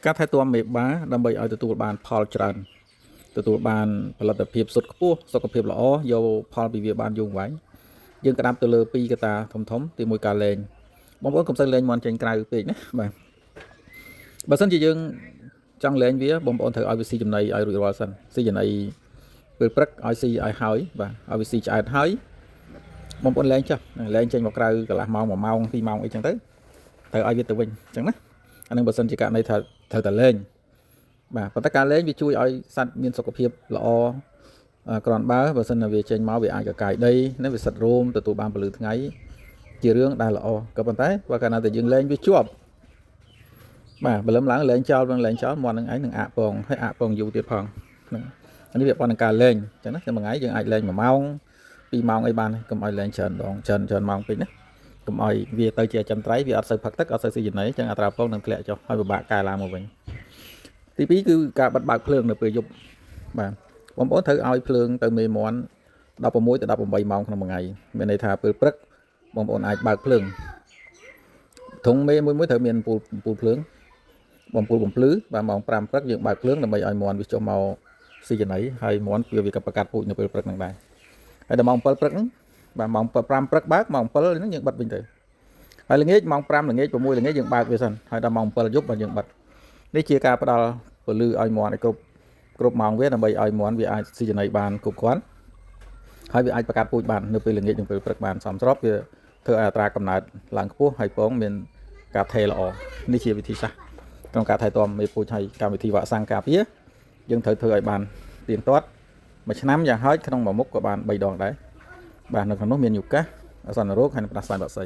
ការថែទាំមេបាដើម្បីឲ្យទទួលបានផលច្រើនទទួលបានផលិតភាពសុទ្ធខ្ពស់សុខភាពល្អយកផលពីវាបានយូរអង្វែងយើងក្តាប់ទៅលើពីរកត្តាធំទីមួយការលេងបងប្អូនកុំសូវលេងមន់ចេញក្រៅពេកណាបាទបើសិនជាយើងចង់លេងវាបងប្អូនត្រូវឲ្យវាស៊ីចំណីឲ្យរួចរាល់សិនស៊ីចំណីពេលព្រឹកឲ្យស៊ីឲ្យហើយបាទឲ្យវាស៊ីឆ្អែតហើយបងប្អូនលេងចុះលេងចេញមកក្រៅកន្លះម៉ោង1ម៉ោង2ម៉ោងអីចឹងទៅត្រូវឲ្យវាទៅវិញអញ្ចឹងណាអានឹងបើសិនជាករណីត្រូវតែលេងបាទប៉ុន្តែការលេងវាជួយឲ្យសត្វមានសុខភាពល្អគ្រាន់បើសិនតែវាចេញមកវាអាចកកាយដីណាវាសិតរោមទទួលបានពលឺថ្ងៃជារឿងដែលល្អក៏ប៉ុន្តែបើកាលណាតែយើងលេងវាជាប់បាទបលឹមឡើងលេងចោលលេងចោលមាត់នឹងឯងនឹងអាក់ពងហើយអាក់ពងយូរទៀតផងហ្នឹងអានេះវាប៉ុណ្ណឹងការលេងអញ្ចឹងណាតែមួយថ្ងៃយើងអាចលេង1ម៉ោង2ម៉ោងអីបានកុំឲ្យលេងច្រើនដងច្រើនម៉ោងពេកណាកុំឲ្យវាទៅជាអចិន្ត្រៃយ៍វាអត់សូវផឹកទឹកអត់សូវស៊ីចំណីអញ្ចឹងអត្រាពងនឹងធ្លាក់ចុះហើយពិបាកកែឡើងមកវិញទី2គឺការបិទបើកភ្លើងនៅពេលយប់បាទបងប្អូនត្រូវឲ្យភ្លើងទៅមេមន់16ទៅ18ម៉ោងក្នុងមួយថ្ងៃមានន័យថាពេលព្រឹកបងប្អូនអាចបើកភ្លើងធុងមេមួយត្រូវមានពូលភ្លើងបំភ្លឺបាទម៉ោង5ព្រឹកយើងបើកភ្លើងដើម្បីឲ្យមន់វាចុះមកស៊ីចំណីហើយមន់វាក៏ប្រកាសពូជនៅពេលព្រឹកហ្នឹងដែរហើយដល់ម៉ោង7ព្រឹកហ្នឹងបាទម៉ោង5ព្រឹកបើកម៉ោង7ហ្នឹងយើងបិទវិញទៅហើយល្ងាចម៉ោង5ល្ងាច6ល្ងាចយើងបើកវាសិនហើយដល់ម៉ោង7យប់បាទយើងបិទនេះជាការផ្ដល់ពលឺឲ្យមន់ឲ្យគ្រប់ម៉ោងវាដើម្បីឲ្យមន់វាអាចស៊ីចំណីបានគ្រប់គ្រាន់ហើយវាអាចប្រកាសពូជបាននៅពេលល្ងាចនិងពេលព្រឹកបានសមស្របវាធ្វើឲ្យអត្រាកំណើតឡើងខ្ពស់ហើយពងមានការថេរល្អនេះជាវិធីសាស្ត្រក្នុងការថែទាំមេពូជហើយកម្មវិធីវ៉ាក់សាំងការពារយើងត្រូវធ្វើឲ្យបានទៀងទាត់មួយឆ្នាំយ៉ាងហោចក្នុងមួយមុខក៏បាន3ដងដែរបាទនៅក្នុងនោះមានយូកាអាសន្នរោគហើយនិងផ្ដាសាយបាក់សី